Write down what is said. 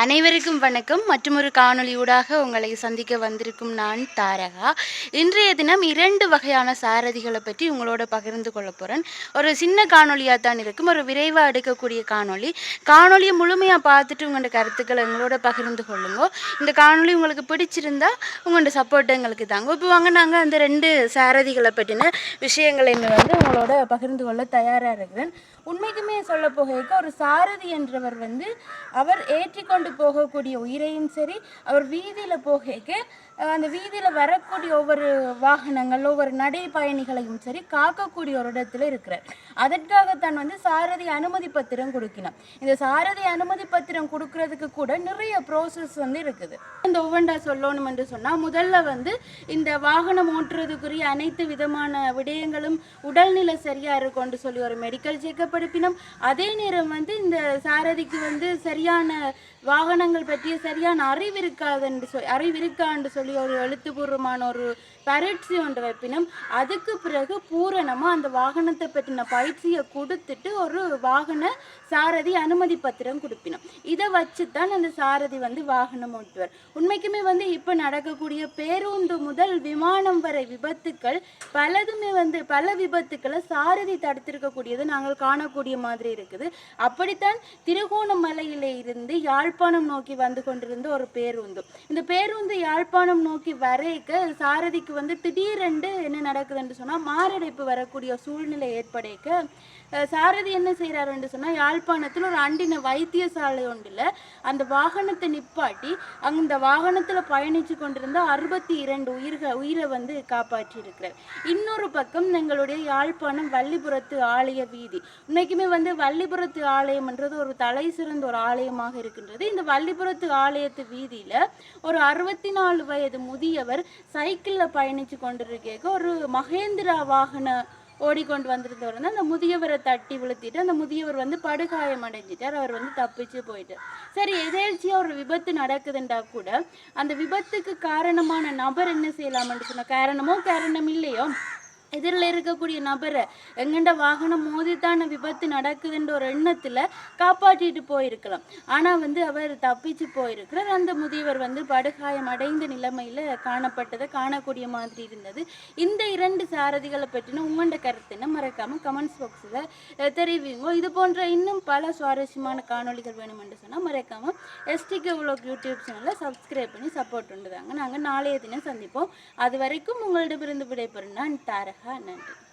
அனைவருக்கும் வணக்கம். மற்றொரு காணொளியூடாக உங்களை சந்திக்க வந்திருக்கும் நான் தாரகா. இன்றைய தினம் 2 வகையான சாரதிகளை பற்றி உங்களோட பகிர்ந்து கொள்ள போகிறேன். ஒரு சின்ன காணொளியாக தான் இருக்கும், ஒரு விரைவாக எடுக்கக்கூடிய காணொளியை முழுமையாக பார்த்துட்டு உங்களோட கருத்துக்களை எங்களோட பகிர்ந்து கொள்ளுங்க. இந்த காணொளி உங்களுக்கு பிடிச்சிருந்தா உங்களோட சப்போர்ட் எங்களுக்கு தாங்க. இப்போ வாங்க நாங்கள் அந்த 2 சாரதிகளை பற்றின விஷயங்களையுமே உங்களோட பகிர்ந்து கொள்ள தயாராக இருக்கிறேன். உண்மைக்குமே சொல்ல போக ஒரு சாரதி என்றவர் அவர் ஏற்றிக்கொண்டு போகக்கூடிய உயிரையும் சரி, அவர் வீதியில் போக அந்த வீதியில் வரக்கூடிய ஒவ்வொரு வாகனங்கள் ஒவ்வொரு நடை பயணிகளையும் சரி காக்கக்கூடிய ஒரு இடத்துல இருக்கிறார். அதற்காகத்தான் சாரதி அனுமதி பத்திரம் கொடுக்கணும். இந்த சாரதி அனுமதி பத்திரம் கொடுக்கறதுக்கு கூட நிறைய ப்ரோசஸ் இருக்குது. இந்த ஒவ்வொன்றா சொல்லணும் என்று சொன்னால், முதல்ல இந்த வாகனம் ஓட்டுறதுக்குரிய அனைத்து விதமான விடயங்களும் உடல்நிலை சரியா இருக்கும்னு சொல்லி ஒரு மெடிக்கல் செக்கப் எடுப்பினோம். அதே நேரம் இந்த சாரதிக்கு சரியான வாகனங்கள் பற்றிய சரியான அறிவிருக்கான்னு சொல்லி ஒரு எழுத்துப்பூர்வமான ஒரு பரீட்சை ஒன்று வைப்பினோம். அதுக்கு பிறகு பூரணமாக அந்த வாகனத்தை பற்றின பயிற்சியை கொடுத்துட்டு ஒரு வாகன சாரதி அனுமதி பத்திரம் கொடுப்பினோம். இதை வச்சு தான் அந்த சாரதி வாகனம் ஓட்டுவார். உண்மைக்குமே இப்போ நடக்கக்கூடிய பேருந்து முதல் விமானம் வரை விபத்துக்கள் பலதுமே பல விபத்துக்களை சாரதி தடுத்திருக்கக்கூடியது நாங்கள் காணக்கூடிய மாதிரி இருக்குது. அப்படித்தான் திருகோணமலையில இருந்து யாழ்ப்பாணம் நோக்கி வந்து கொண்டிருந்த ஒரு பேருந்து, இந்த பேருந்து யாழ்ப்பாணம் நோக்கி வரைக்க சாரதிக்கு திடீரென்று என்ன நடக்குதுன்னு சொன்னால், மாரடைப்பு வரக்கூடிய சூழ்நிலை ஏற்படைக்க சாரதி என்ன செய்கிறாருன்னு சொன்னால், யாழ்ப்பாணத்தில் ஒரு அண்டின வைத்தியசாலை ஒன்றில் அந்த வாகனத்தை நிப்பாட்டி அந்த வாகனத்தில் பயணித்து கொண்டிருந்த 62 உயிரை காப்பாற்றி இருக்கிறார். இன்னொரு பக்கம் எங்களுடைய யாழ்ப்பாணம் வள்ளிபுரத்து ஆலய வீதி, உண்மைக்குமே வள்ளிபுரத்து ஆலயம்ன்றது ஒரு தலை சிறந்த ஒரு ஆலயமாக இருக்கின்றது. இந்த வள்ளிபுரத்து ஆலயத்து வீதியில் ஒரு 64 வயது முதியவர் சைக்கிளில் பயணித்து கொண்டிருக்க ஒரு மகேந்திரா வாகன ஓடிக்கொண்டு வந்திருந்தவர் அந்த முதியவரை தட்டி விழுத்திட்டு அந்த முதியவர் படுகாயம் அடைஞ்சிட்டார். அவர் தப்பிச்சு போயிட்டார். சரி, எதேர்ச்சியாக ஒரு விபத்து நடக்குதுண்டா கூட அந்த விபத்துக்கு காரணமான நபர் என்ன செய்யலாம்னு சொன்ன, காரணம் இல்லையோ எதிரில் இருக்கக்கூடிய நபரை எங்கண்ட வாகனம் மோதித்தான விபத்து நடக்குதுன்ற ஒரு எண்ணத்தில் காப்பாற்றிட்டு போயிருக்கலாம். ஆனால் அவர் தப்பிச்சு போயிருக்கிறார். அந்த முதியவர் படுகாயம் அடைந்த நிலைமையில் காணப்பட்டதை காணக்கூடிய மாதிரி இருந்தது. இந்த 2 சாரதிகளை பற்றின உங்களோட கருத்துன்னு மறக்காமல் கமெண்ட்ஸ் பாக்ஸில் தெரிவிங்க. இது போன்ற இன்னும் பல சுவாரஸ்யமான காணொலிகள் வேணும் என்று சொன்னால் மறக்காமல் STK Vlog யூடியூப் சேனலில் சப்ஸ்கிரைப் பண்ணி சப்போர்ட் பண்ணுறாங்க. நாங்கள் நாளைய தினம் சந்திப்போம். அது வரைக்கும் உங்களிடமிருந்து விடைபெறும் நான் தாரகா. நன்றி.